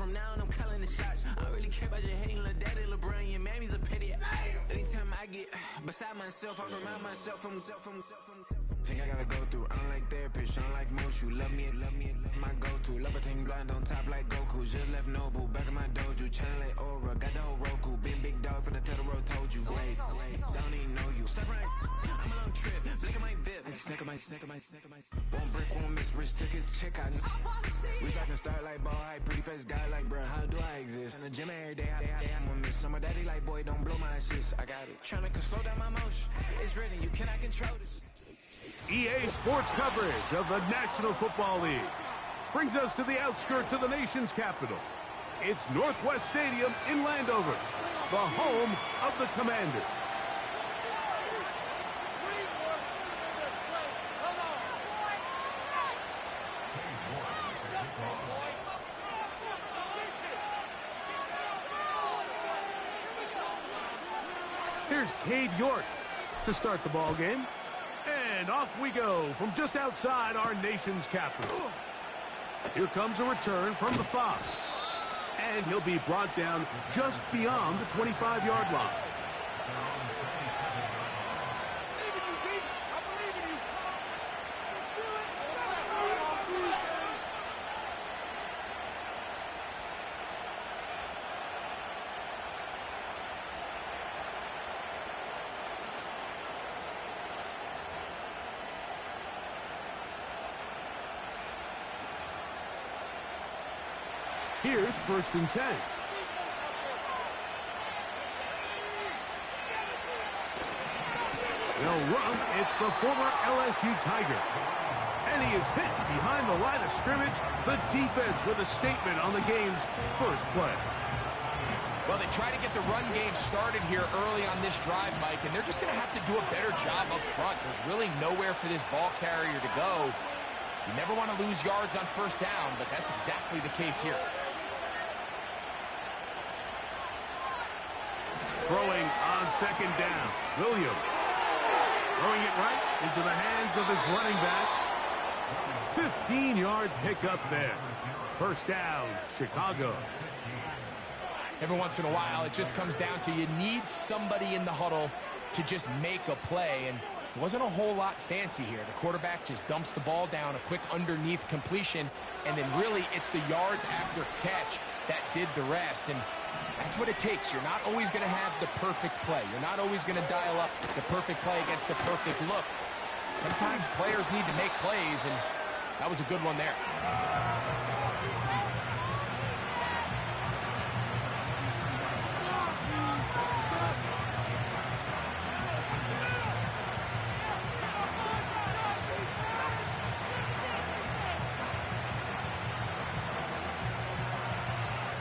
from now on, I'm calling the shots. I don't really care about your hating, little daddy, LeBron, your mammy's a pity. Anytime I get beside myself, I remind myself from. Think I gotta go through, unlike therapist, unlike most. You love me, my go-to. Love a thing blind on top like Goku. Just left Noble, back in my dojo. Channel like Aura, got the whole Roku. Big dog from the Tether Road told you. Wait, don't even know you. Step right, I'm a long trip, blink of my VIP. I snack of my. Won't break, won't miss, Rich took his check, I know. We talking start like ball hype, pretty face guy like, bruh, how do I exist? In the gym every day, I'm gonna miss. Some of daddy like, boy, don't blow my assist. I got it. Tryna slow down my motion. It's written, you cannot control this. EA Sports coverage of the National Football League brings us to the outskirts of the nation's capital. It's Northwest Stadium in Landover, the home of the Commanders. Here's Cade York to start the ball game. And off we go from just outside our nation's capital. Here comes a return from the 5. And he'll be brought down just beyond the 25-yard line. Here's 1st and 10. They'll run. It's the former LSU Tiger. And he is hit behind the line of scrimmage. The defense with a statement on the game's first play. Well, they try to get the run game started here early on this drive, Mike, and they're just going to have to do a better job up front. There's really nowhere for this ball carrier to go. You never want to lose yards on 1st down, but that's exactly the case here. Throwing on 2nd down, Williams. Throwing it right into the hands of his running back. 15-yard pickup there. 1st down, Chicago. Every once in a while, it just comes down to you need somebody in the huddle to just make a play, and it wasn't a whole lot fancy here. The quarterback just dumps the ball down, a quick underneath completion, and then really it's the yards after catch that did the rest, and that's what it takes. You're not always going to have the perfect play. You're not always going to dial up the perfect play against the perfect look. Sometimes players need to make plays, and that was a good one there.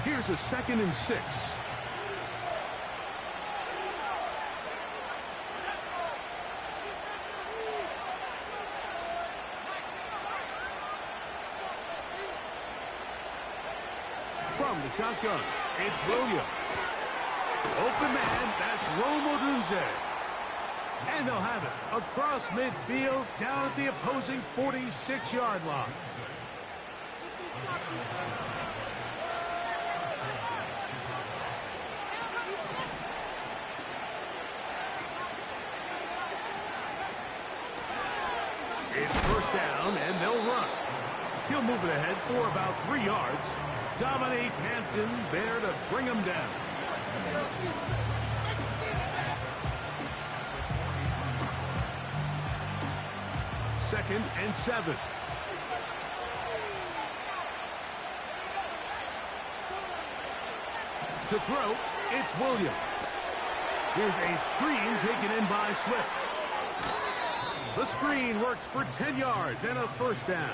Here's a 2nd and 6. From the shotgun, it's Williams. Open man, that's Rome Odunze. And they'll have it across midfield down at the opposing 46-yard line. It's 1st down, and they'll run. He'll move it ahead for about 3 yards. Dominique Hampton there to bring him down. Second and 7. To throw, it's Williams. Here's a screen taken in by Swift. The screen works for 10 yards and a 1st down.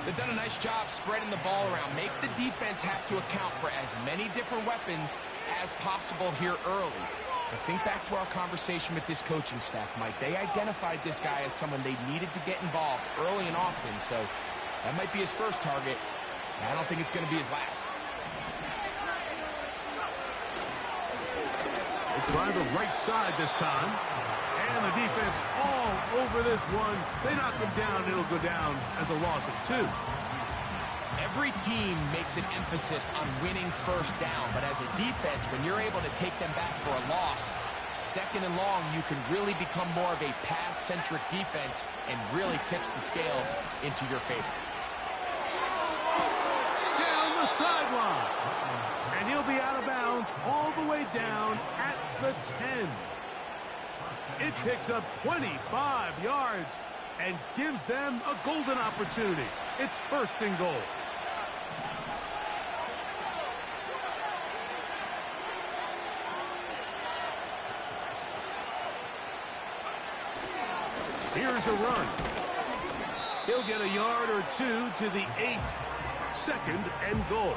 They've done a nice job spreading the ball around. Make the defense have to account for as many different weapons as possible here early. But think back to our conversation with this coaching staff, Mike. They identified this guy as someone they needed to get involved early and often, so that might be his first target. I don't think it's going to be his last. They try the right side this time. And the defense all over this one. They knock him down. It'll go down as a loss of 2. Every team makes an emphasis on winning first down, but as a defense, when you're able to take them back for a loss, second and long, you can really become more of a pass-centric defense and really tips the scales into your favor. Down the sideline. And he'll be out of bounds all the way down at the 10. It picks up 25 yards and gives them a golden opportunity. It's first and goal. Here's a run. He'll get a yard or two to the 8. Second and goal.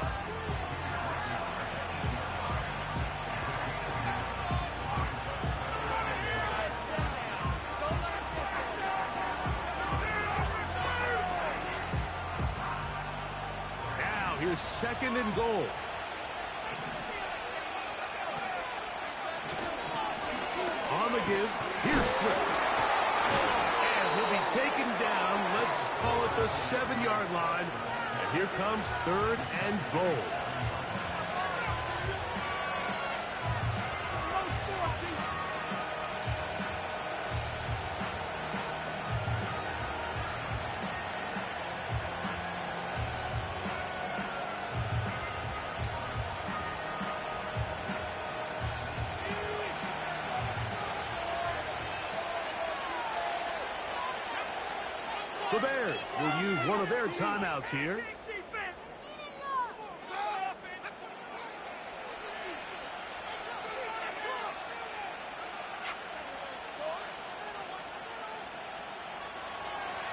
Now here's second and goal. On the give, here's Swift. Taken down, let's call it the 7-yard line. And here comes third and goal. The Bears will use one of their timeouts here.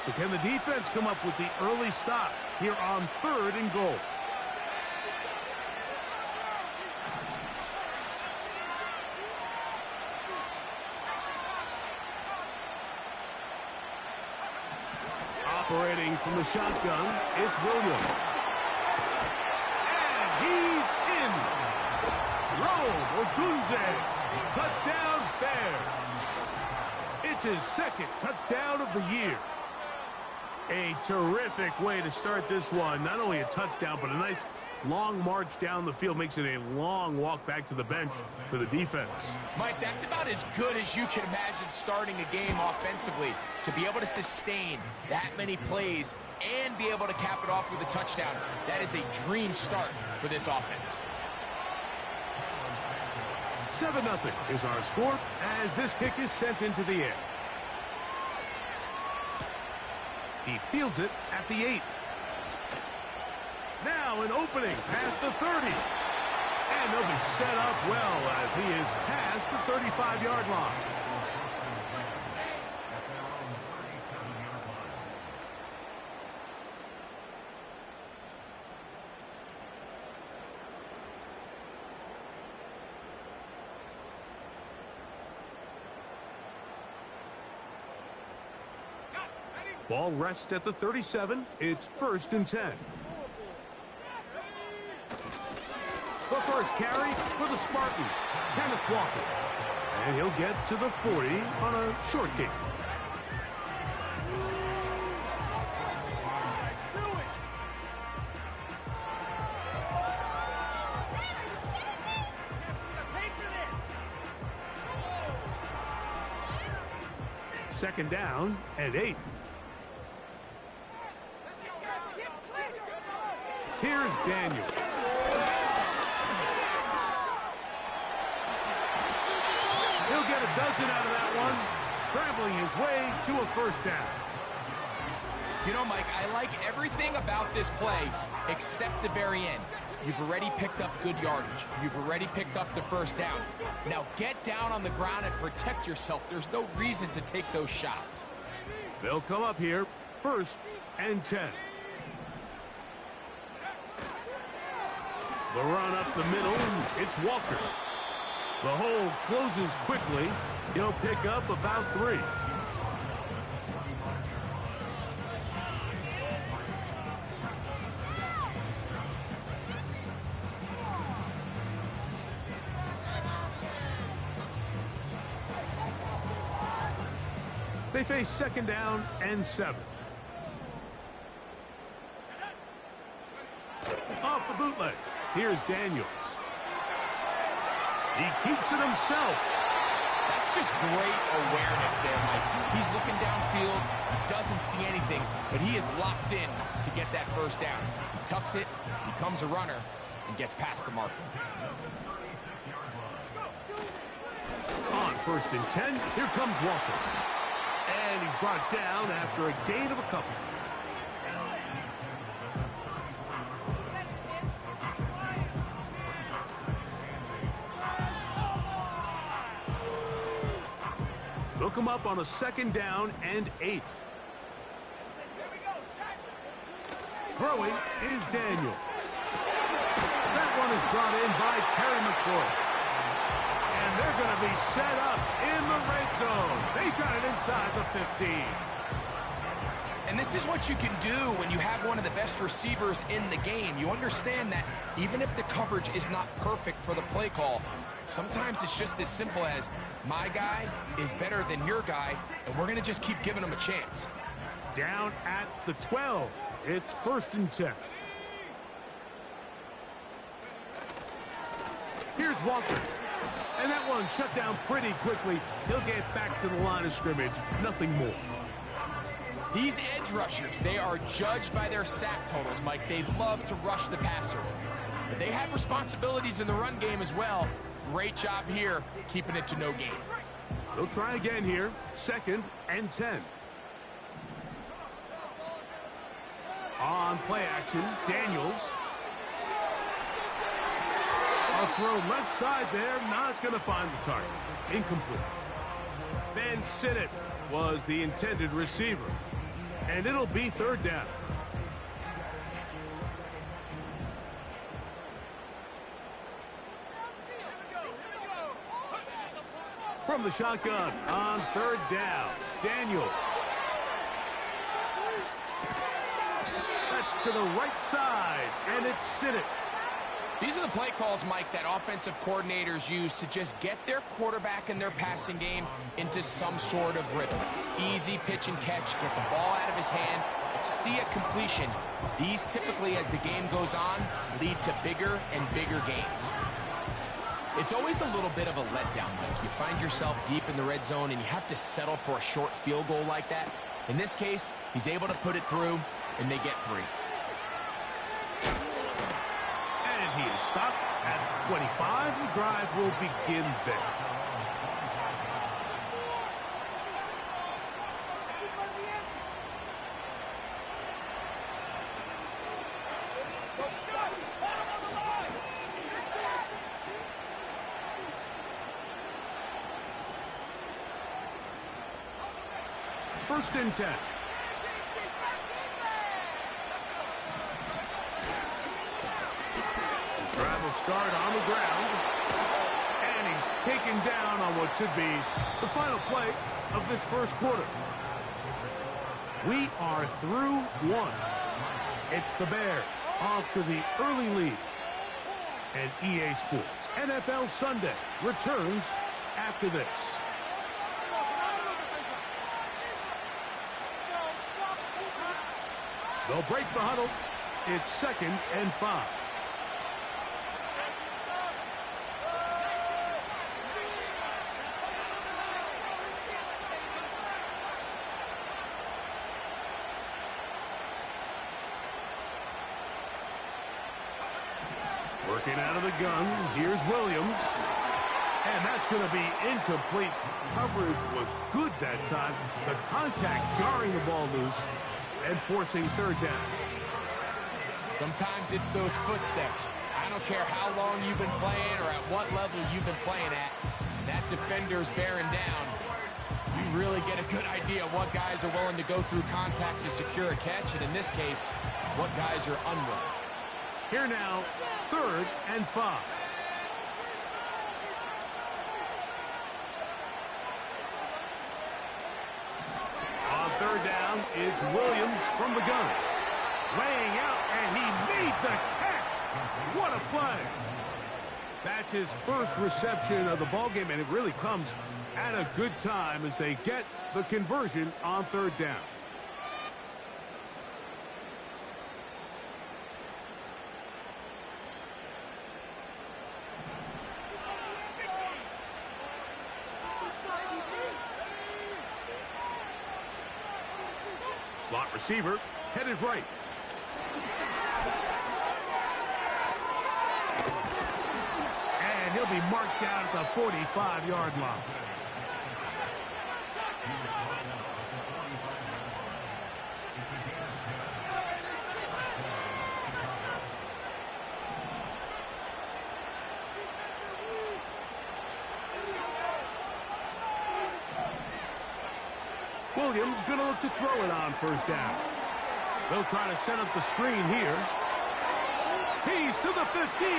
So can the defense come up with the early stop here on third and goal? Operating from the shotgun, it's Williams. And he's in. Rome Odunze. Touchdown, Bears. It's his second touchdown of the year. A terrific way to start this one. Not only a touchdown, but a nice long march down the field. Makes it a long walk back to the bench for the defense. Mike, that's about as good as you can imagine starting a game offensively. To be able to sustain that many plays and be able to cap it off with a touchdown, that is a dream start for this offense. 7-0 is our score as this kick is sent into the air. He fields it at the 8. Now an opening past the 30. And they'll be set up well as he is past the 35-yard line. Ball rests at the 37. It's first and 10. The first carry for the Spartan, Kenneth Walker. And he'll get to the 40 on a short kick. Second down and 8. Here's Daniel. He'll get a dozen out of that one, scrambling his way to a first down. You know, Mike, I like everything about this play except the very end. You've already picked up good yardage. You've already picked up the first down. Now get down on the ground and protect yourself. There's no reason to take those shots. They'll come up here, first and 10. The run up the middle, it's Walker. The hole closes quickly. He'll pick up about 3. They face second down and 7. the bootleg. Here's Daniels. He keeps it himself. That's just great awareness there, Mike. He's looking downfield. He doesn't see anything, but he is locked in to get that first down. He tucks it, becomes a runner, and gets past the marker. On 1st and 10, here comes Walker. And he's brought down after a gain of a couple. They'll come up on a 2nd down and 8. Throwing is Daniel. That one is brought in by Terry McLaurin. And they're going to be set up in the red zone. They got it inside the 15. And this is what you can do when you have one of the best receivers in the game. You understand that even if the coverage is not perfect for the play call, sometimes it's just as simple as my guy is better than your guy, and we're going to just keep giving him a chance. Down at the 12. It's 1st and 10. Here's Walker. And that one shut down pretty quickly. He'll get back to the line of scrimmage. Nothing more. These edge rushers, they are judged by their sack totals, Mike. They love to rush the passer. But they have responsibilities in the run game as well. Great job here, keeping it to no gain. They'll try again here. 2nd and 10. On play action, Daniels. A throw left side there, not going to find the target. Incomplete. Van Sittett was the intended receiver. And it'll be 3rd down. From the shotgun on 3rd down, Daniel. That's to the right side, and it's Sittett. These are the play calls, Mike, that offensive coordinators use to just get their quarterback and their passing game into some sort of rhythm. Easy pitch and catch, get the ball out of his hand, see a completion. These typically, as the game goes on, lead to bigger and bigger gains. It's always a little bit of a letdown, Mike. You find yourself deep in the red zone and you have to settle for a short field goal like that. In this case, he's able to put it through, and they get 3. He is stopped at 25. The drive will begin there. First and 10. Drive will start on the ground. And he's taken down on what should be the final play of this first quarter. We are through 1. It's the Bears off to the early lead. And EA Sports NFL Sunday returns after this. They'll break the huddle. It's 2nd and 5. Working out of the gun, here's Williams. And that's going to be incomplete. Coverage was good that time. The contact jarring the ball loose and forcing 3rd down. Sometimes it's those footsteps. I don't care how long you've been playing or at what level you've been playing at. That defender's bearing down. You really get a good idea of what guys are willing to go through contact to secure a catch, and in this case, what guys are unwilling. Here now, 3rd and 5. On 3rd down, it's Williams from the gun. Laying out, and he made the catch. What a play. That's his first reception of the ballgame, and it really comes at a good time as they get the conversion on 3rd down. Slot receiver, headed right. And he'll be marked down at the 45-yard line. Williams going to look to throw it on first down. They'll try to set up the screen here. He's to the 15.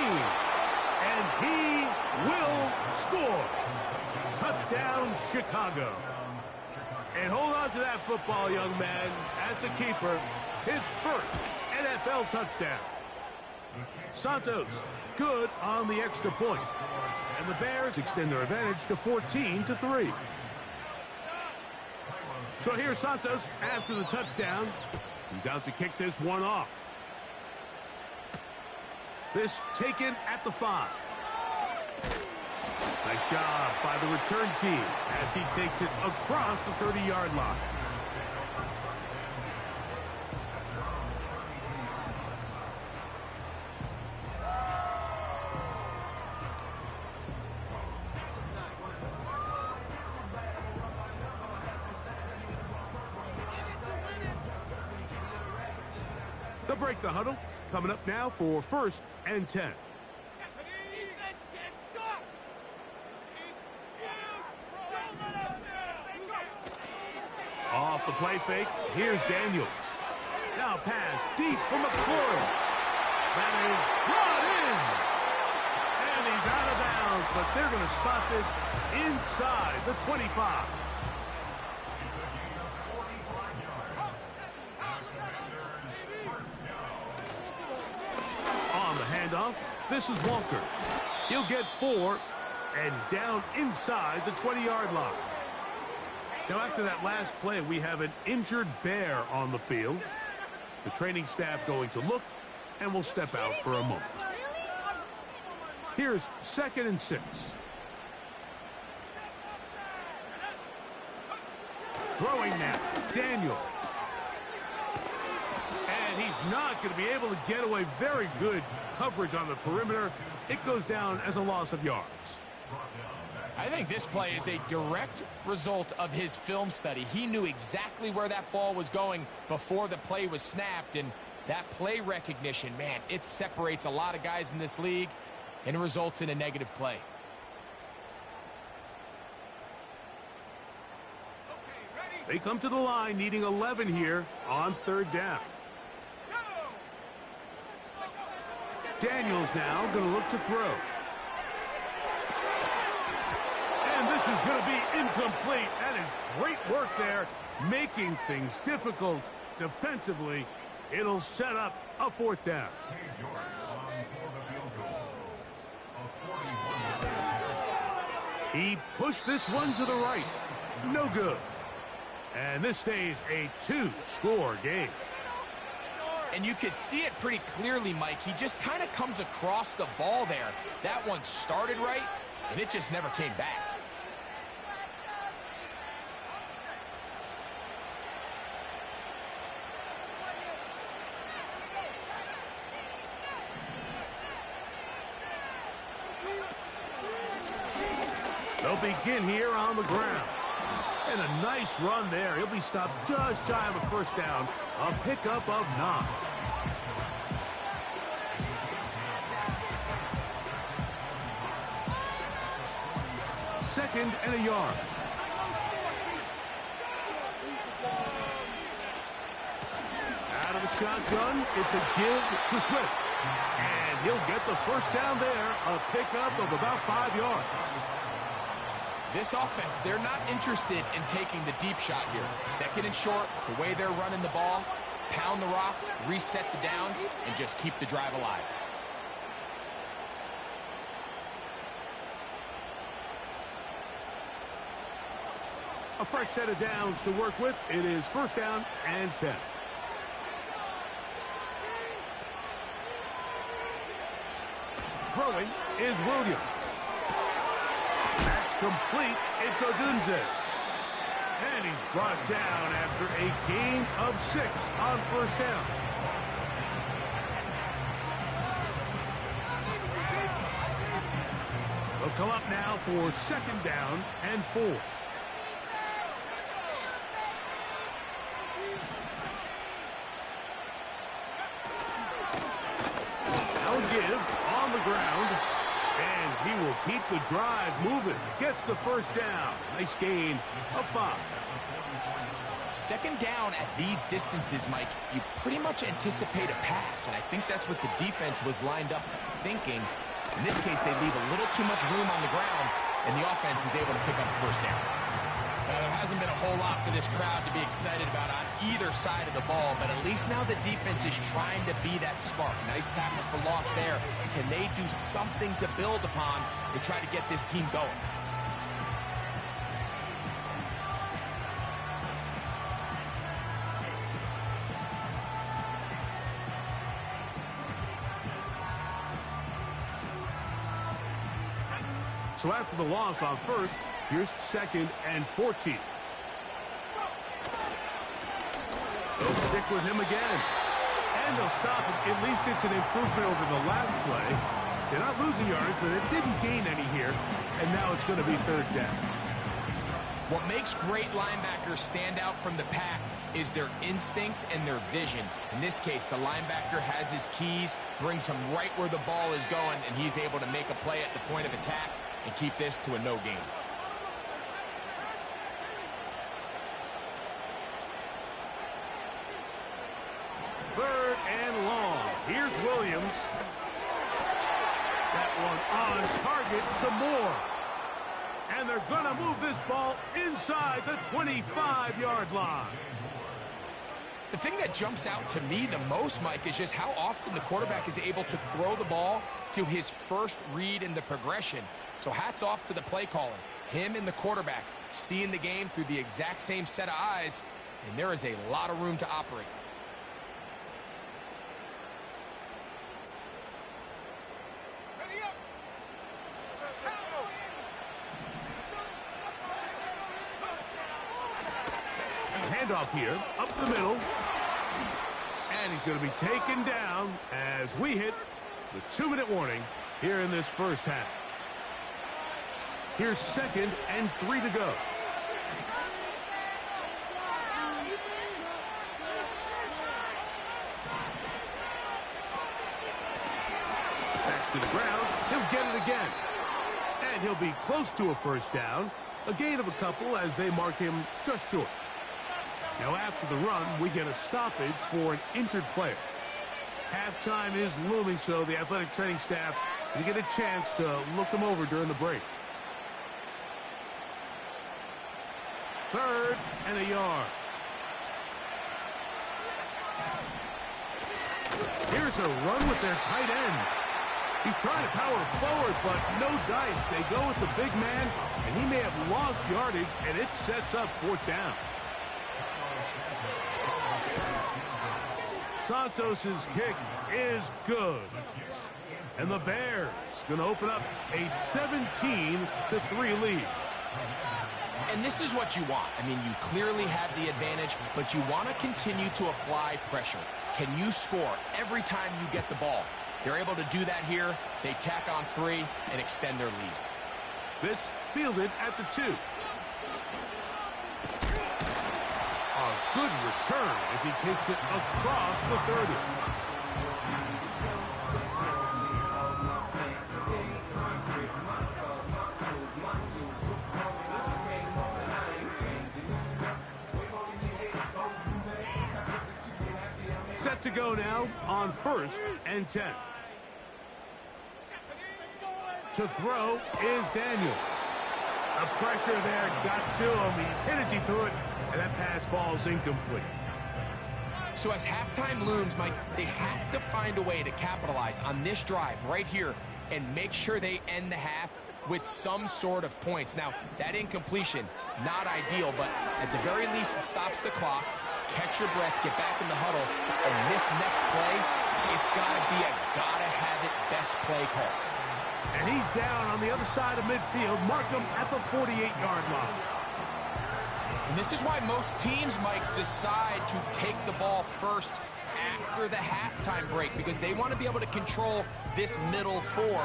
And he will score. Touchdown, Chicago. And hold on to that football, young man. That's a keeper. His first NFL touchdown. Santos, good on the extra point. And the Bears extend their advantage to 14-3. So here's Santos after the touchdown. He's out to kick this one off. This taken at the 5. Nice job by the return team as he takes it across the 30-yard line. They'll break the huddle. Coming up now for 1st and 10. Off the play fake, here's Daniels. Now pass deep for McLaurin. That is brought in. And he's out of bounds, but they're going to spot this inside the 25. On the handoff, this is Walker. He'll get 4 and down inside the 20-yard line. Now, after that last play, we have an injured Bear on the field. The training staff going to look, and will step out for a moment. Here's 2nd and 6. Throwing now, Daniels. And he's not going to be able to get away. Very good coverage on the perimeter. It goes down as a loss of yards. I think this play is a direct result of his film study. He knew exactly where that ball was going before the play was snapped, and that play recognition, man, it separates a lot of guys in this league and results in a negative play. They come to the line needing 11 here on 3rd down. Daniels now going to look to throw. And this is going to be incomplete. That is great work there, making things difficult defensively. It'll set up a 4th down. He pushed this one to the right. No good. And this stays a 2-score game. And you could see it pretty clearly, Mike. He just kind of comes across the ball there. That one started right, and it just never came back. They'll begin here on the ground. And a nice run there. He'll be stopped just shy of a 1st down. A pickup of 9. Second and a yard. Out of the shotgun, it's a give to Swift. And he'll get the 1st down there. A pickup of about 5 yards. This offense, they're not interested in taking the deep shot here. 2nd and short, the way they're running the ball, pound the rock, reset the downs, and just keep the drive alive. A fresh set of downs to work with. It is 1st down and 10. Throwing is Williams. That's complete. It's Odunze. And he's brought down after a gain of 6 on first down. They'll come up now for second down and 4. Now give on the ground. And he will keep the drive moving. Gets the first down. Nice gain of 5. Second down at these distances, Mike, you pretty much anticipate a pass, and I think that's what the defense was lined up thinking. In this case, they leave a little too much room on the ground, and the offense is able to pick up the first down. There hasn't been a whole lot for this crowd to be excited about on either side of the ball, but at least now the defense is trying to be that spark. Nice tackle for loss there. Can they do something to build upon to try to get this team going? So after the loss on first, here's second and 14. They'll stick with him again. And they'll stop him. At least it's an improvement over the last play. They're not losing yards, but they didn't gain any here. And now it's going to be third down. What makes great linebackers stand out from the pack is their instincts and their vision. In this case, the linebacker has his keys, brings him right where the ball is going, and he's able to make a play at the point of attack and keep this to a no gain. Third and long. Here's Williams. That one on target to Moore. And they're going to move this ball inside the 25-yard line. The thing that jumps out to me the most, Mike, is just how often the quarterback is able to throw the ball to his first read in the progression. So hats off to the play caller. Him and the quarterback seeing the game through the exact same set of eyes, and there is a lot of room to operate. Handoff here, up the middle. And he's going to be taken down as we hit the 2-minute warning here in this first half. Here's second and 3 to go. Back to the ground. He'll get it again. And he'll be close to a first down. A gain of a couple as they mark him just short. Now after the run, we get a stoppage for an injured player. Halftime is looming, so the athletic training staff will get a chance to look him over during the break. Third and a yard. Here's a run with their tight end. He's trying to power forward, but no dice. They go with the big man, and he may have lost yardage, and it sets up fourth down. Santos's kick is good. And the Bears going to open up a 17-3 lead. And this is what you want. I mean, you clearly have the advantage, but you want to continue to apply pressure. Can you score every time you get the ball? They're able to do that here. They tack on 3 and extend their lead. This fielded at the 2. A good return as he takes it across the 30. Set to go now on first and 10. To throw is Daniels. The pressure there got to him. He's hit as he threw it, and that pass falls incomplete. So as halftime looms, Mike, they have to find a way to capitalize on this drive right here and make sure they end the half with some sort of points. Now, that incompletion, not ideal, but at the very least it stops the clock. Catch your breath, get back in the huddle, and this next play, it's got to be a gotta-have-it best play call. And he's down on the other side of midfield. Mark him at the 48-yard line. And this is why most teams might decide to take the ball first after the halftime break, because they want to be able to control this middle four.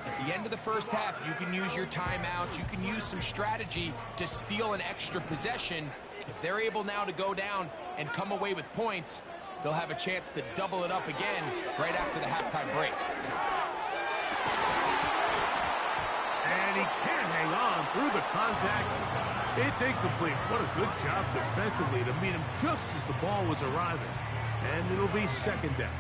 At the end of the first half, you can use your timeouts, you can use some strategy to steal an extra possession. If they're able now to go down and come away with points, they'll have a chance to double it up again right after the halftime break. And he can't hang on through the contact. It's incomplete. What a good job defensively to meet him just as the ball was arriving. And it'll be second down.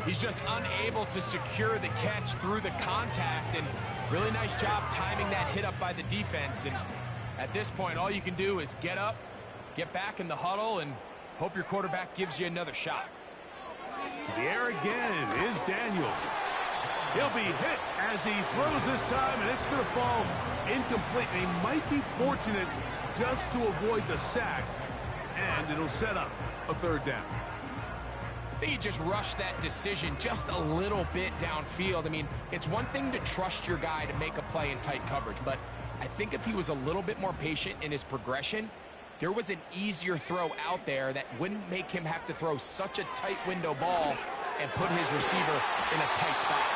He's just unable to secure the catch through the contact, and really nice job timing that hit up by the defense. And at this point, all you can do is get up, get back in the huddle, and hope your quarterback gives you another shot. To the air again is Daniels. He'll be hit as he throws this time, and it's going to fall incomplete. And he might be fortunate just to avoid the sack, and it'll set up a third down. I think he just rushed that decision just a little bit downfield. I mean, it's one thing to trust your guy to make a play in tight coverage, but I think if he was a little bit more patient in his progression, there was an easier throw out there that wouldn't make him have to throw such a tight window ball and put his receiver in a tight spot.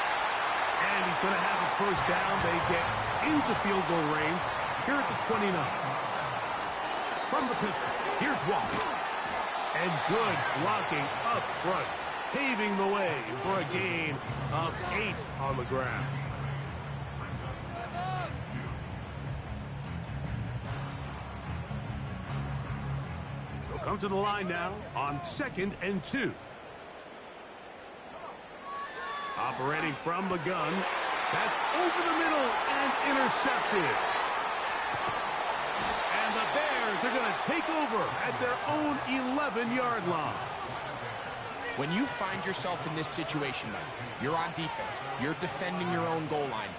And he's going to have a first down. They get into field goal range here at the 29. From the pistol, here's Walker. And good blocking up front, paving the way for a gain of 8 on the ground. They'll come to the line now on 2nd and 2. Operating from the gun. That's over the middle and intercepted. And the Bears are going to take over at their own 11-yard line. When you find yourself in this situation, Mike, you're on defense, you're defending your own goal line,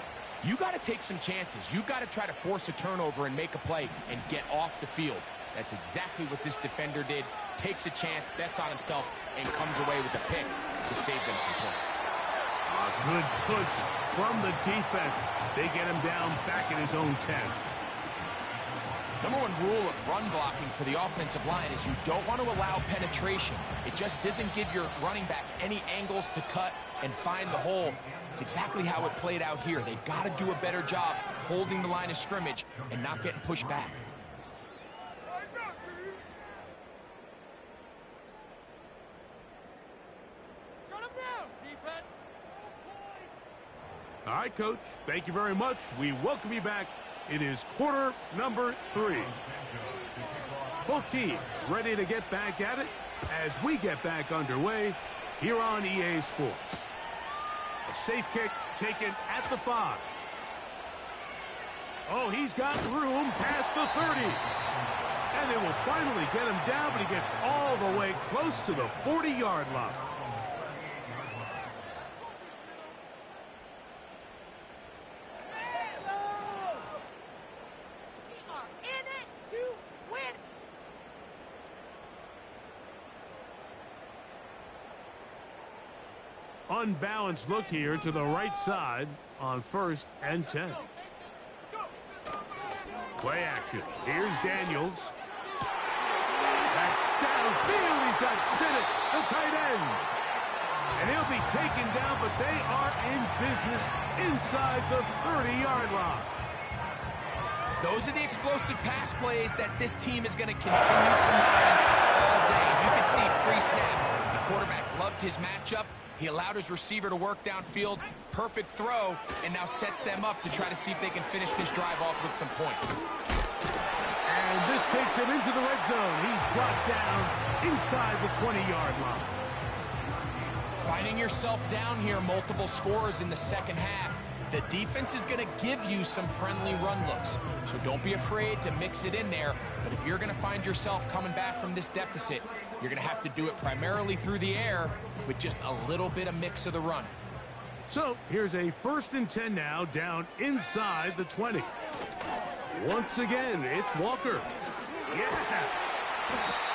you got to take some chances. You've got to try to force a turnover and make a play and get off the field. That's exactly what this defender did. Takes a chance, bets on himself, and comes away with a pick to save them some points. A good push from the defense. They get him down back in his own 10. Number one rule of run blocking for the offensive line is you don't want to allow penetration. It just doesn't give your running back any angles to cut and find the hole. It's exactly how it played out here. They've got to do a better job holding the line of scrimmage and not getting pushed back. All right, Coach, thank you very much. We welcome you back. It is quarter number 3. Both teams ready to get back at it as we get back underway here on EA Sports. A safe kick taken at the 5. Oh, he's got room past the 30. And they will finally get him down, but he gets all the way close to the 40-yard line. Unbalanced look here to the right side on 1st and 10. Play action. Here's Daniels. That's downfield. He's got Sinnott, the tight end. And he'll be taken down, but they are in business inside the 30-yard line. Those are the explosive pass plays that this team is going to continue to mine all day. You can see pre-snap, the quarterback loved his matchup. He allowed his receiver to work downfield. Perfect throw, and now sets them up to try to see if they can finish this drive off with some points. And this takes him into the red zone. He's brought down inside the 20-yard line. Finding yourself down here, multiple scores in the second half. The defense is going to give you some friendly run looks, so don't be afraid to mix it in there. But if you're going to find yourself coming back from this deficit, you're going to have to do it primarily through the air with just a little bit of mix of the run. So here's a 1st and 10 now down inside the 20. Once again, it's Walker. Yeah!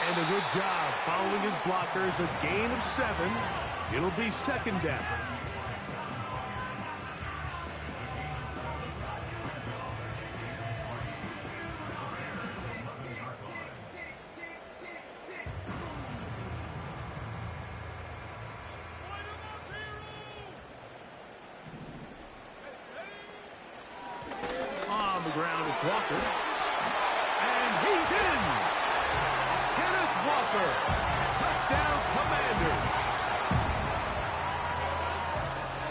And a good job following his blockers, a gain of 7. It'll be 2nd down. the ground, it's Walker. And he's in! Kenneth Walker! Touchdown, Commanders!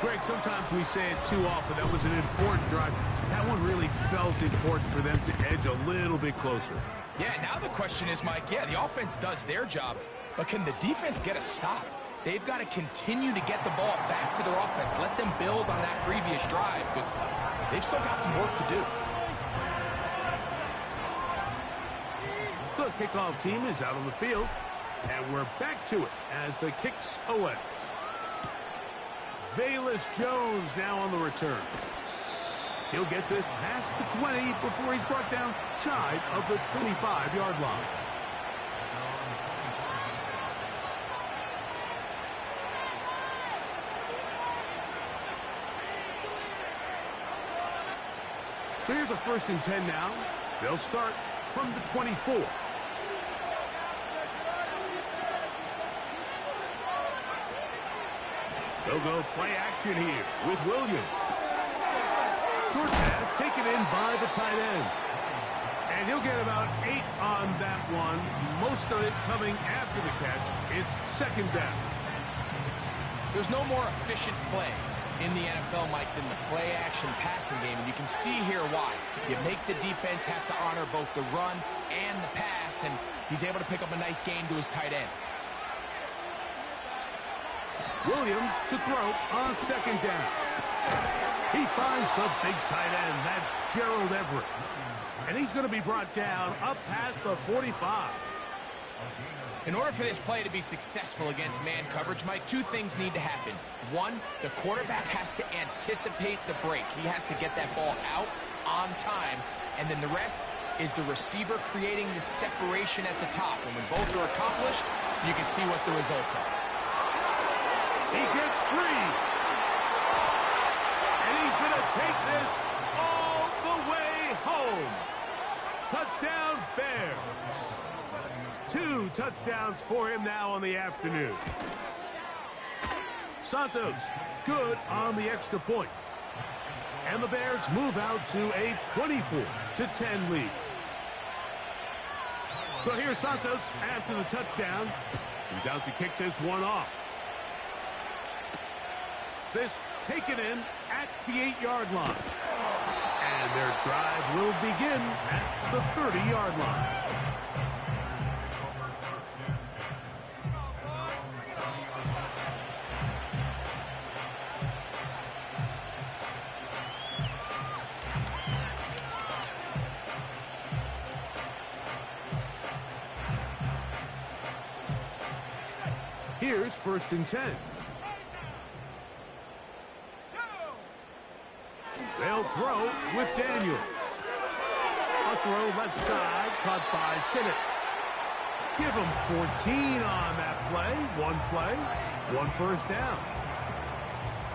Greg, sometimes we say it too often. That was an important drive. That one really felt important for them to edge a little bit closer. Yeah, now the question is, Mike, yeah, the offense does their job, but can the defense get a stop? They've got to continue to get the ball back to their offense. Let them build on that previous drive because they've still got some work to do. The kickoff team is out on the field, and we're back to it as the kick's away. Velus Jones now on the return. He'll get this past the 20 before he's brought down shy of the 25-yard line. So here's a 1st and 10 now. They'll start from the 24. They'll go play action here with Williams. Short pass taken in by the tight end. And he'll get about 8 on that one. Most of it coming after the catch. It's 2nd down. There's no more efficient play in the NFL, Mike, than the play-action passing game. And you can see here why. You make the defense have to honor both the run and the pass, and he's able to pick up a nice gain to his tight end. Williams to throw on 2nd down. He finds the big tight end. That's Gerald Everett. And he's going to be brought down up past the 45. In order for this play to be successful against man coverage, Mike, 2 things need to happen. 1, the quarterback has to anticipate the break. He has to get that ball out on time. And then the rest is the receiver creating the separation at the top. And when both are accomplished, you can see what the results are. He gets free. And he's going to take this all the way home. Touchdown, Bears. 2 touchdowns for him now on the afternoon. Santos, good on the extra point. And the Bears move out to a 24-10 lead. So here's Santos after the touchdown. He's out to kick this one off. This taken in at the 8-yard line. And their drive will begin at the 30-yard line. Here's 1st and 10. They'll throw with Daniels. A throw left side, caught by Sinnott. Give him 14 on that play. 1 first down.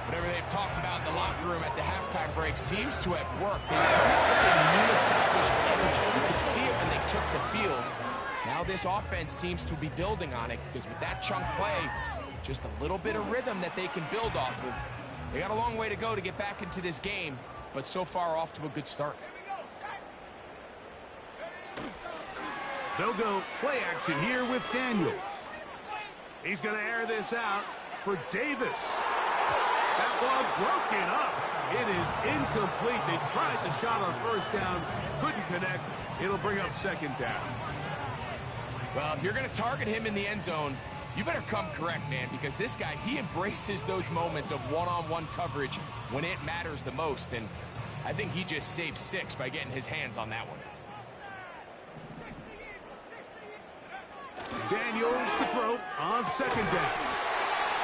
Whatever they've talked about in the locker room at the halftime break seems to have worked. They've come out with a new established energy. You could see it when they took the field. Now this offense seems to be building on it because with that chunk play, just a little bit of rhythm that they can build off of. They got a long way to go to get back into this game, but so far off to a good start. They'll go play action here with Daniels. He's going to air this out for Davis. That ball broken up. It is incomplete. They tried the shot on 1st down, couldn't connect. It'll bring up 2nd down. Well, if you're going to target him in the end zone, you better come correct, man, because this guy, he embraces those moments of one-on-one coverage when it matters the most, and I think he just saved 6 by getting his hands on that one. Daniels to throw on 2nd down.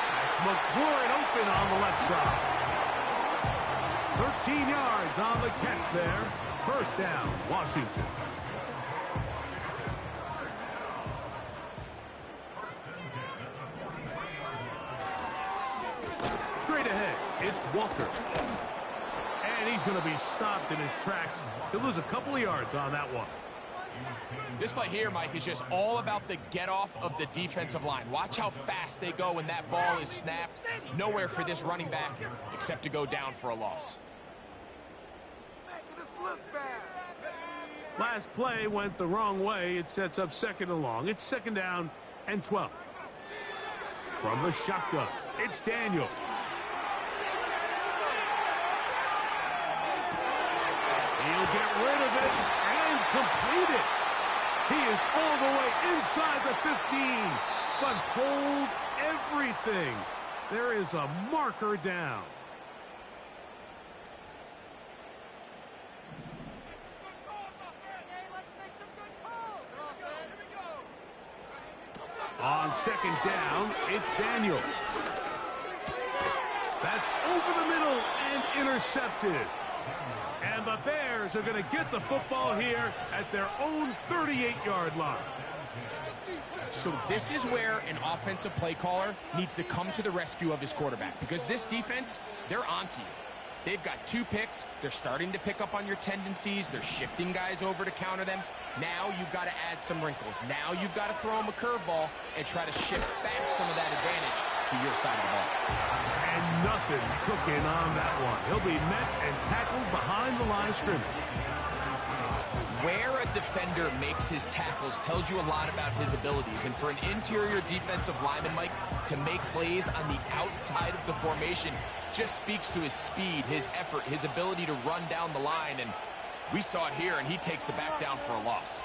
That's McLaurin open on the left side. 13 yards on the catch there. 1st down, Washington. Straight ahead, it's Walker. And he's going to be stopped in his tracks. He'll lose a couple of yards on that one. This play here, Mike, is just all about the get-off of the defensive line. Watch how fast they go when that ball is snapped. Nowhere for this running back except to go down for a loss. Making us look bad. Last play went the wrong way. It sets up 2nd and long. It's 2nd down and 12. From the shotgun, it's Daniel. He'll get rid of it and complete it. He is all the way inside the 15, but hold everything. There is a marker down. On 2nd down, it's Daniel. That's over the middle and intercepted. And the Bears are going to get the football here at their own 38-yard line. So this is where an offensive play caller needs to come to the rescue of his quarterback, because this defense, they're onto you. They've got 2 picks. They're starting to pick up on your tendencies. They're shifting guys over to counter them. Now you've got to add some wrinkles. Now you've got to throw them a curveball and try to shift back some of that advantage to your side of the ball. And nothing cooking on that one. He'll be met and tackled behind the line of scrimmage. Where a defender makes his tackles tells you a lot about his abilities. And for an interior defensive lineman, Mike, to make plays on the outside of the formation just speaks to his speed, his effort, his ability to run down the line. And we saw it here, and he takes the back down for a loss.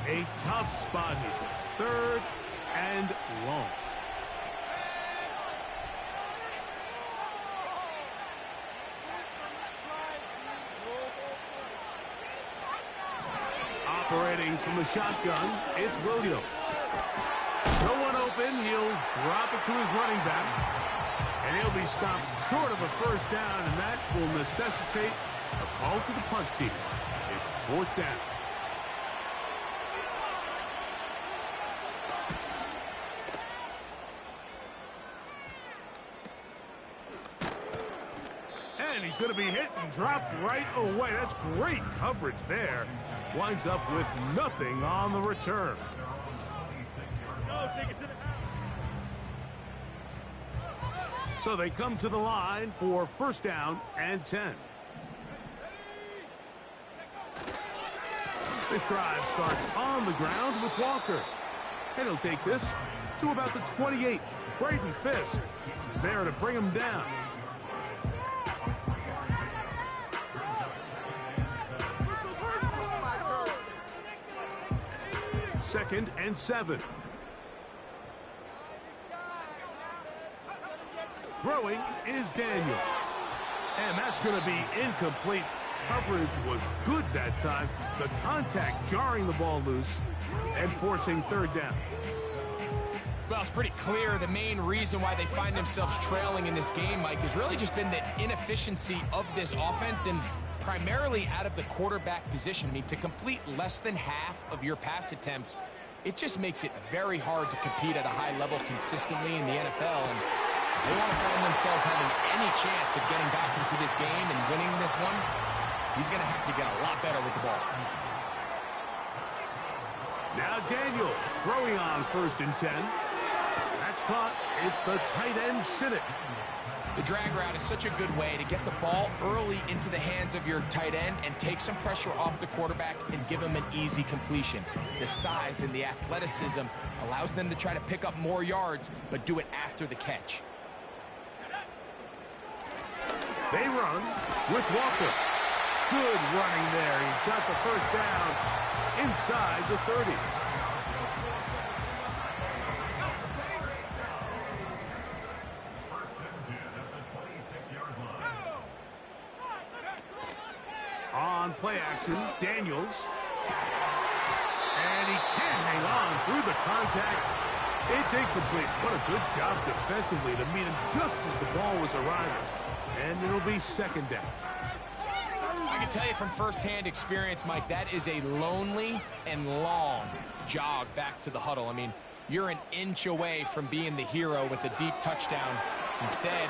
A tough spot here. 3rd and long. Operating from the shotgun, it's Williams. No one open. He'll drop it to his running back. And he'll be stopped short of a 1st down, and that will necessitate a call to the punt team. It's 4th down. And he's going to be hit and dropped right away. That's great coverage there. Winds up with nothing on the return. Take it to the house. So they come to the line for 1st down and 10. This drive starts on the ground with Walker. And he'll take this to about the 28. Braden Fisk is there to bring him down. 2nd and 7. Throwing is Daniel. And that's going to be incomplete. Coverage was good that time. The contact jarring the ball loose and forcing 3rd down. Well, it's pretty clear the main reason why they find themselves trailing in this game, Mike, has really just been the inefficiency of this offense and primarily out of the quarterback position. I mean, to complete less than half of your pass attempts, it just makes it very hard to compete at a high level consistently in the NFL. And they want to find themselves having any chance of getting back into this game and winning this one. He's going to have to get a lot better with the ball. Now Daniels throwing on 1st and 10. That's caught. It's the tight end Siddick. The drag route is such a good way to get the ball early into the hands of your tight end and take some pressure off the quarterback and give him an easy completion. The size and the athleticism allows them to try to pick up more yards, but do it after the catch. They run with Walker. Good running there. He's got the 1st down inside the 30. On play action, Daniels. And he can't hang on through the contact. It's incomplete. What a good job defensively to meet him just as the ball was arriving. And it'll be 2nd down. I can tell you from firsthand experience, Mike, that is a lonely and long jog back to the huddle. I mean, you're an inch away from being the hero with a deep touchdown. Instead,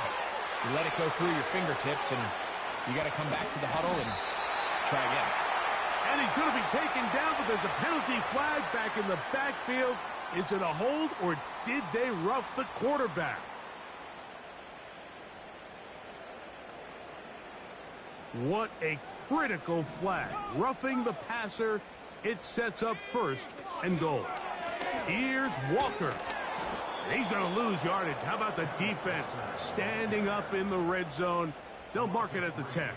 you let it go through your fingertips, and you got to come back to the huddle and try again. And he's going to be taken down, but there's a penalty flag back in the backfield. Is it a hold, or did they rough the quarterback? What a critical flag. Roughing the passer, it sets up first and goal. Here's Walker. And he's going to lose yardage. How about the defense standing up in the red zone? They'll mark it at the 10.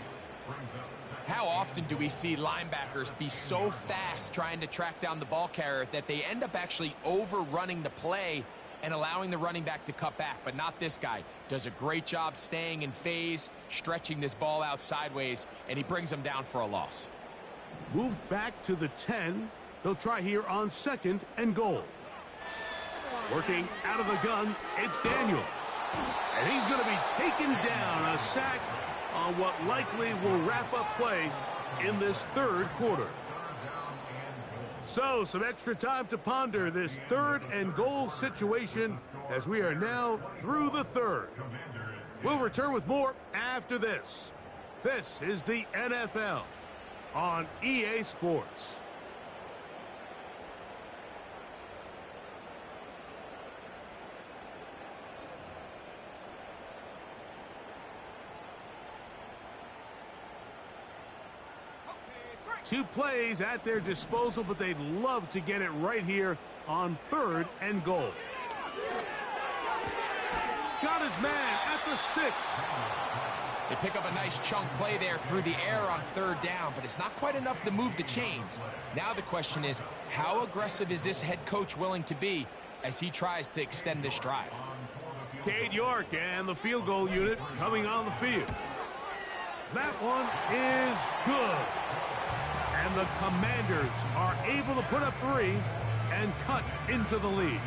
How often do we see linebackers be so fast trying to track down the ball carrier that they end up actually overrunning the play and allowing the running back to cut back? But not this guy. Does a great job staying in phase, stretching this ball out sideways, and he brings them down for a loss. Moved back to the 10. They'll try here on second and goal. Working out of the gun, it's Daniels. And he's going to be taken down. A sack on what likely will wrap up play in this third quarter. So, some extra time to ponder this third and goal situation as we are now through the third. We'll return with more after this. This is the NFL on EA Sports. Two plays at their disposal, but they'd love to get it right here on third and goal. Got his man at the 6. They pick up a nice chunk play there through the air on third down, but it's not quite enough to move the chains. Now the question is, how aggressive is this head coach willing to be as he tries to extend this drive? Cade York and the field goal unit coming on the field. That one is good. And the Commanders are able to put up 3 and cut into the lead.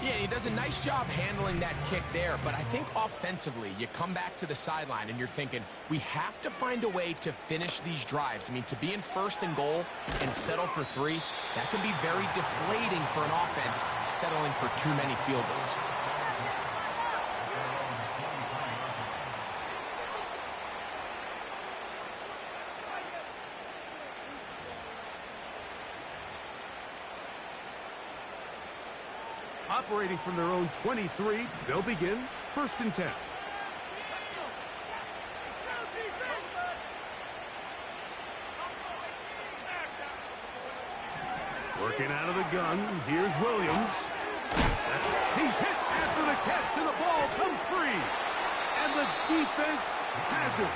Yeah, he does a nice job handling that kick there, but I think offensively, you come back to the sideline and you're thinking, we have to find a way to finish these drives. I mean, to be in first and goal and settle for 3, that can be very deflating for an offense settling for too many field goals. Operating from their own 23, they'll begin first and 10. Working out of the gun, here's Williams. He's hit after the catch, and the ball comes free. And the defense has it.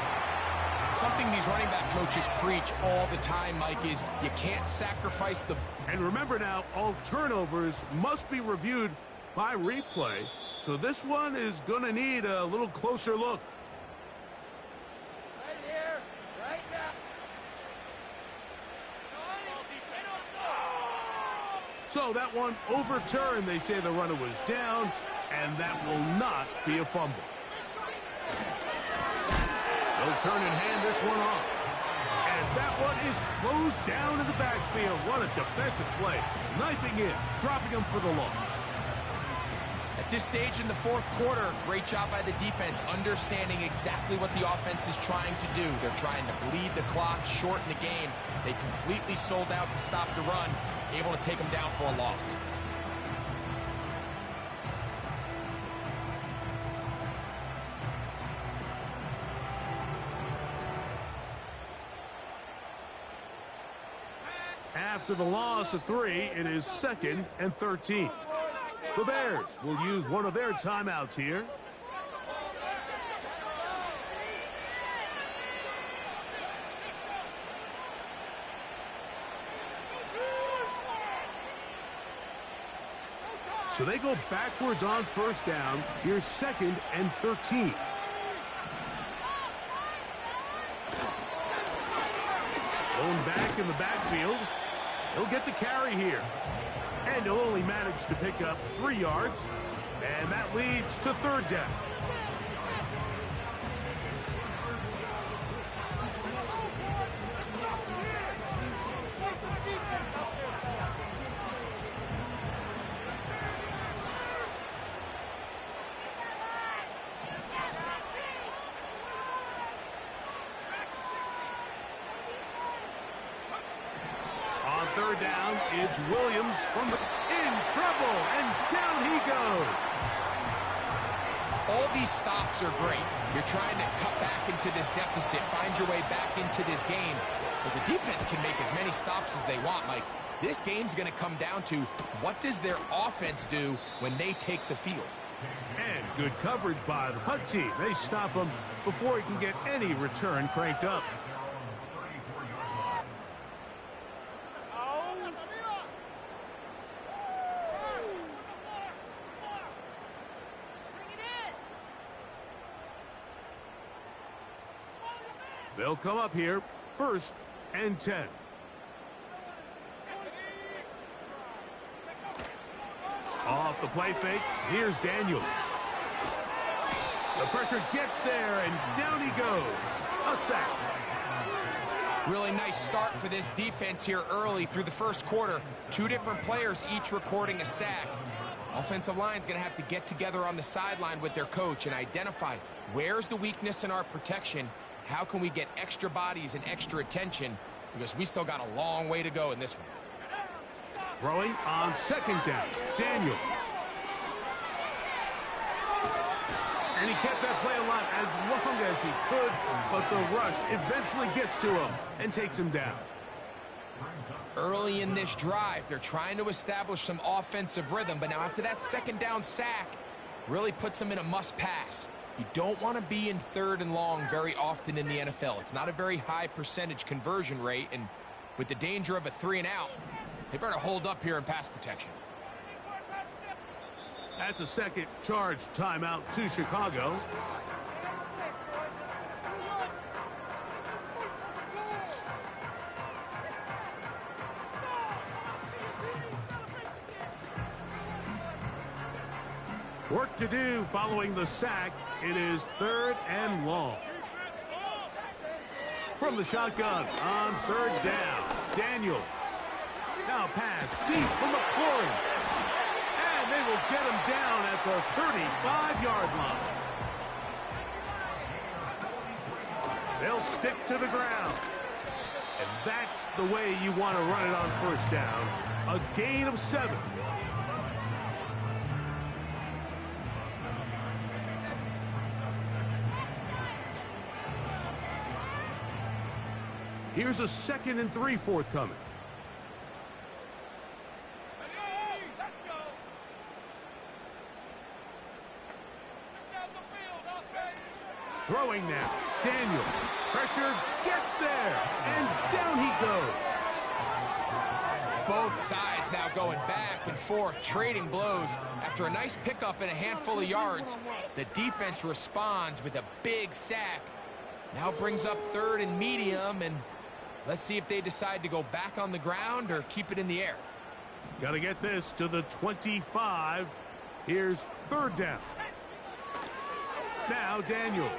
Something these running back coaches preach all the time, Mike, is you can't sacrifice the... And remember now, all turnovers must be reviewed by replay. So this one is going to need a little closer look. Right here, right now. So that one overturned. They say the runner was down, and that will not be a fumble. They'll turn and hand this one off. And that one is closed down in the backfield. What a defensive play. Knifing in, dropping him for the loss. At this stage in the fourth quarter, great job by the defense, understanding exactly what the offense is trying to do. They're trying to bleed the clock, shorten the game. They completely sold out to stop the run, able to take them down for a loss. After the loss of 3, it is second and 13. The Bears will use one of their timeouts here. So they go backwards on first down. Here's second and 13. Going back in the backfield. He'll get the carry here. And he'll only manage to pick up 3 yards. And that leads to third down. third down, it's Williams in trouble, and down he goes. All these stops are great. You're trying to cut back into this deficit, find your way back into this game. But the defense can make as many stops as they want, Mike. This game's going to come down to what does their offense do when they take the field. And good coverage by the punt team. They stop him before he can get any return cranked up. They'll come up here, 1st and 10. Off the play fake, here's Daniels. The pressure gets there, and down he goes. A sack. Really nice start for this defense here early through the first quarter. 2 different players each recording a sack. Offensive line's going to have to get together on the sideline with their coach and identify where's the weakness in our protection. How can we get extra bodies and extra attention? Because we still got a long way to go in this one. Throwing on 2nd down, Daniel. And he kept that play alive as long as he could, but the rush eventually gets to him and takes him down. Early in this drive, they're trying to establish some offensive rhythm, but now after that 2nd down sack, really puts them in a must-pass. You don't want to be in 3rd and long very often in the NFL. It's not a very high percentage conversion rate, and with the danger of a 3-and-out, they better hold up here in pass protection. That's a second charge timeout to Chicago. Work to do following the sack. It is 3rd and long. From the shotgun on 3rd down, Daniels. Now pass deep from McLaurin. And they will get him down at the 35-yard line. They'll stick to the ground. And that's the way you want to run it on 1st down. A gain of 7. Here's a 2nd and 3 forthcoming. Throwing now. Daniel. Pressure gets there. And down he goes. Both sides now going back and forth, trading blows. After a nice pickup and a handful of yards, the defense responds with a big sack. Now brings up 3rd and medium, and let's see if they decide to go back on the ground or keep it in the air. Got to get this to the 25. Here's 3rd down. Now Daniels.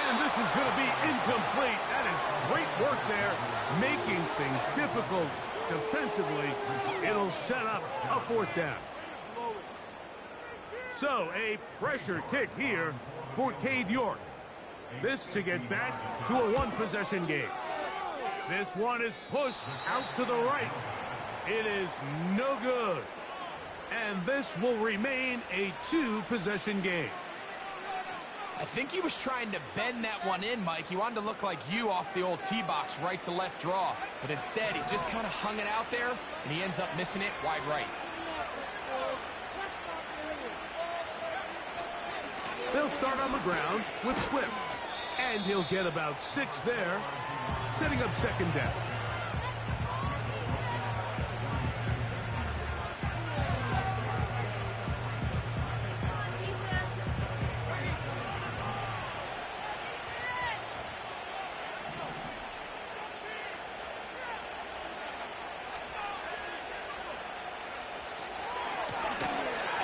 And this is going to be incomplete. That is great work there, making things difficult defensively. It'll set up a 4th down. So a pressure kick here for Cade York. This to get back to a 1-possession game. This one is pushed out to the right. It is no good. And this will remain a 2-possession game. I think he was trying to bend that one in, Mike. He wanted to look like you off the old tee box, right to left draw. But instead, he just kind of hung it out there, and he ends up missing it wide right. They'll start on the ground with Swift. And he'll get about 6 there, setting up 2nd down.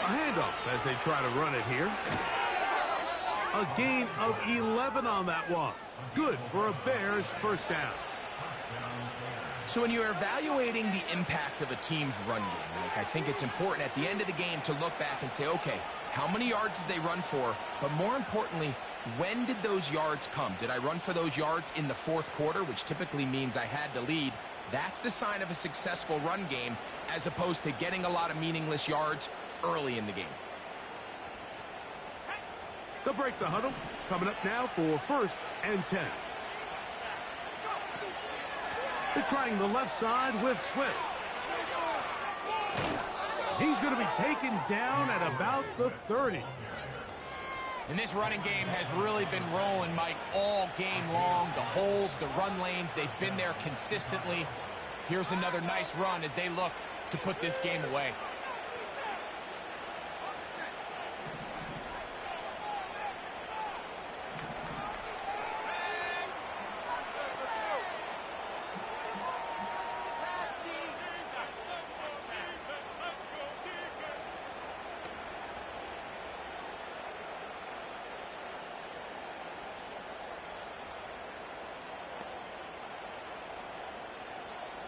A handoff as they try to run it here. A gain of 11 on that one. Good for a Bears 1st down. So when you're evaluating the impact of a team's run game, Mike, I think it's important at the end of the game to look back and say, okay, how many yards did they run for? But more importantly, when did those yards come? Did I run for those yards in the 4th quarter, which typically means I had the lead That's the sign of a successful run game, as opposed to getting a lot of meaningless yards early in the game. They'll break the huddle. Coming up now for 1st and 10. They're trying the left side with Swift. He's going to be taken down at about the 30. And this running game has really been rolling, Mike, all game long. The holes, the run lanes, they've been there consistently. Here's another nice run as they look to put this game away.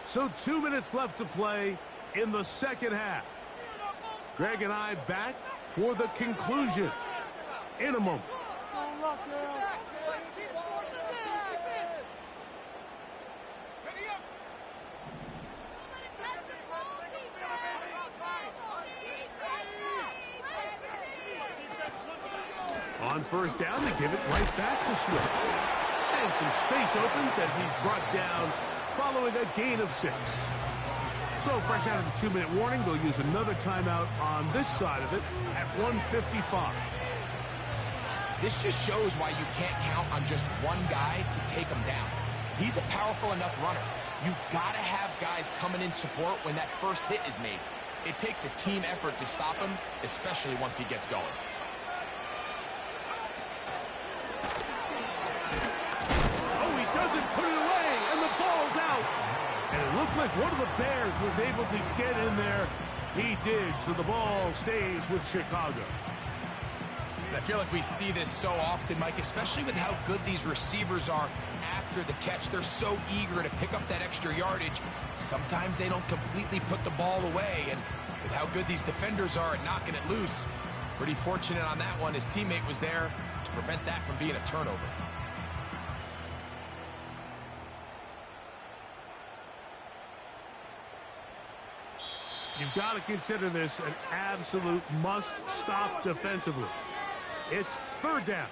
So 2 minutes left to play in the second half. Greg and I back for the conclusion in a moment. On 1st down, they give it right back to Swift. And some space opens as he's brought down following a gain of 6. So fresh out of the 2-minute warning, they'll use another timeout on this side of it at 1:55. This just shows why you can't count on just one guy to take him down. He's a powerful enough runner. You gotta have guys coming in support when that first hit is made. It takes a team effort to stop him, especially once he gets going. Looked like one of the Bears was able to get in there. He did, so the ball stays with Chicago. I feel like we see this so often, Mike, especially with how good these receivers are after the catch. They're so eager to pick up that extra yardage. Sometimes they don't completely put the ball away, and with how good these defenders are at knocking it loose, pretty fortunate on that one. His teammate was there to prevent that from being a turnover. You've got to consider this an absolute must-stop defensively. It's 3rd down.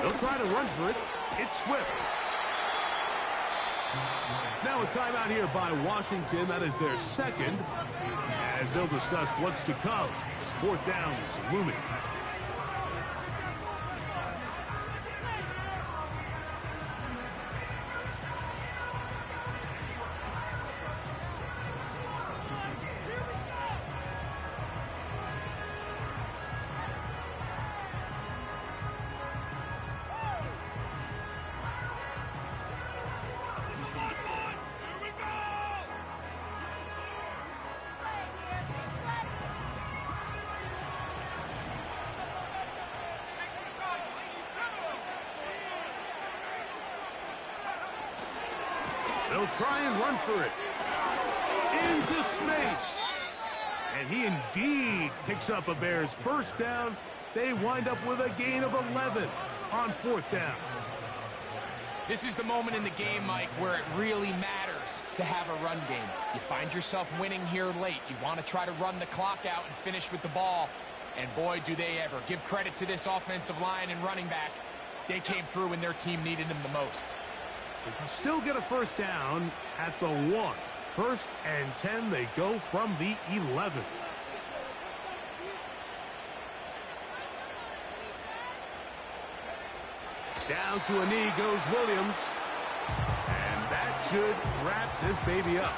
They'll try to run for it. It's Swift. Now a timeout here by Washington. That is their 2nd, as they'll discuss what's to come. This 4th down is looming. They'll try and run for it. Into space. And he indeed picks up a Bears 1st down. They wind up with a gain of 11 on 4th down. This is the moment in the game, Mike, where it really matters to have a run game. You find yourself winning here late. You want to try to run the clock out and finish with the ball. And boy, do they ever. Give credit to this offensive line and running back. They came through when their team needed them the most. They can still get a 1st down at the 1. 1st and 10, they go from the 11. Down to a knee goes Williams. And that should wrap this baby up.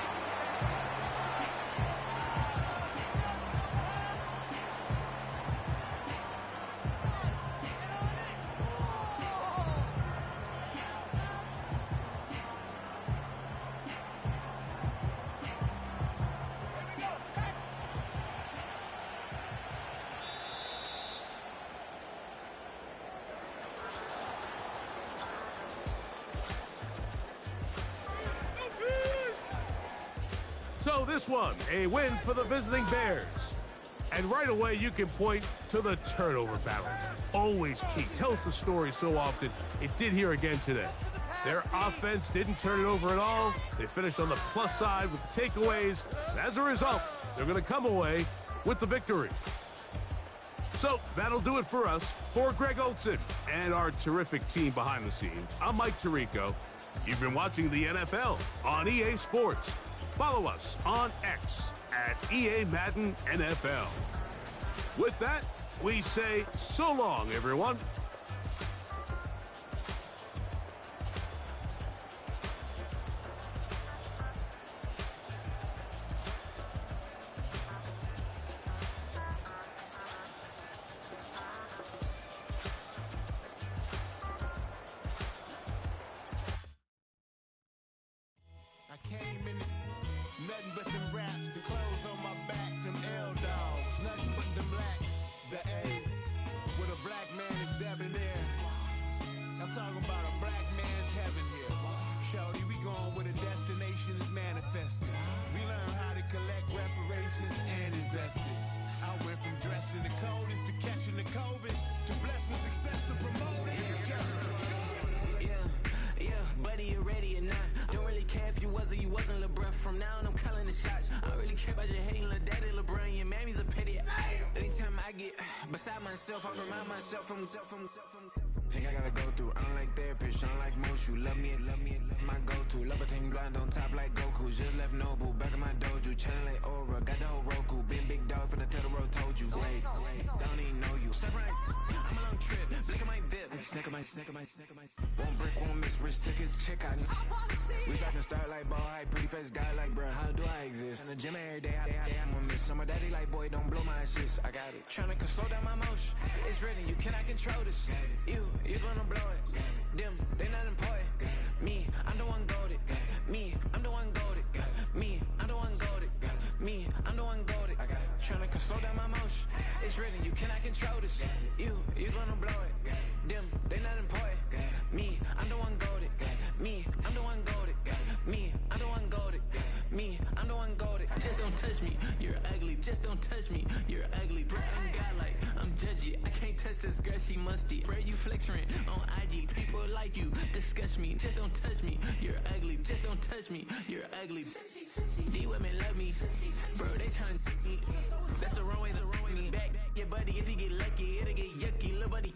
So So this one, a win for the visiting Bears. And right away, you can point to the turnover battle. Always key. Tells the story so often. It did here again today. Their offense didn't turn it over at all. They finished on the plus side with the takeaways. And as a result, they're going to come away with the victory. So that'll do it for us. For Greg Olsen and our terrific team behind the scenes, I'm Mike Tirico. You've been watching the NFL on EA Sports. Follow us on X at EA Madden NFL. With that, we say so long, everyone. I came in nothing but them raps, the clothes on my back, them L-dogs, nothing but them blacks, the A, with a black man is debonair. I'm talking about a black man's heaven here. Shorty, we going where the destination is manifested. We learn how to collect reparations and invest it. I went from dressing the coldest to catching the COVID, to blessed with success to promote it to just go. Yeah, buddy, you ready or not? Don't really care if you was or you wasn't, lil' bruh. From now on, I'm calling the shots. I don't really care about your hating, lil' daddy, LeBron. Your mammy's a pity. Anytime I get beside myself, I remind myself from. Think I gotta go through. I don't like therapists, I don't like most. You love me, my go-to. Love a thing blind on top like Goku. Just left Noble, back in my dojo. Channel like Aura, got the whole Roku. Been big dog from the Tellero told you. Wait, don't even know you. Step right, I'm a long trip. Blink of my VIP. Snicker my. One brick, one miss. Rich took his chick, I know. We talking start like ball high, pretty face guy like, bruh, how do I exist? In the gym every day, I'm gonna miss. So my daddy like, boy, don't blow my assist. I got it. Tryna slow down my motion. It's written, you cannot control this. You gonna blow it. Them, they not important. Me, I'm the one goated. Me, I'm the one goated. Me, I'm the one goated. Me, I'm the one goated. I got it. Tryna slow down my motion. It's written, you cannot control this. You gonna blow it. Them, they not important. Me, I'm the one goated. Me, I'm the one goated. Me, I'm the one goated. Me, I'm the one goated. Just don't touch me, you're ugly. Just don't touch me, you're ugly. Bro, I'm godlike, I'm judgy. I can't touch this girl, she musty. Bro, you flexing on IG. People like you disgust me. Just don't touch me, you're ugly. Just don't touch me, you're ugly. These women love me, bro, they tryna me. That's the wrong way, back your buddy. If you get lucky, it'll get yucky. Little buddy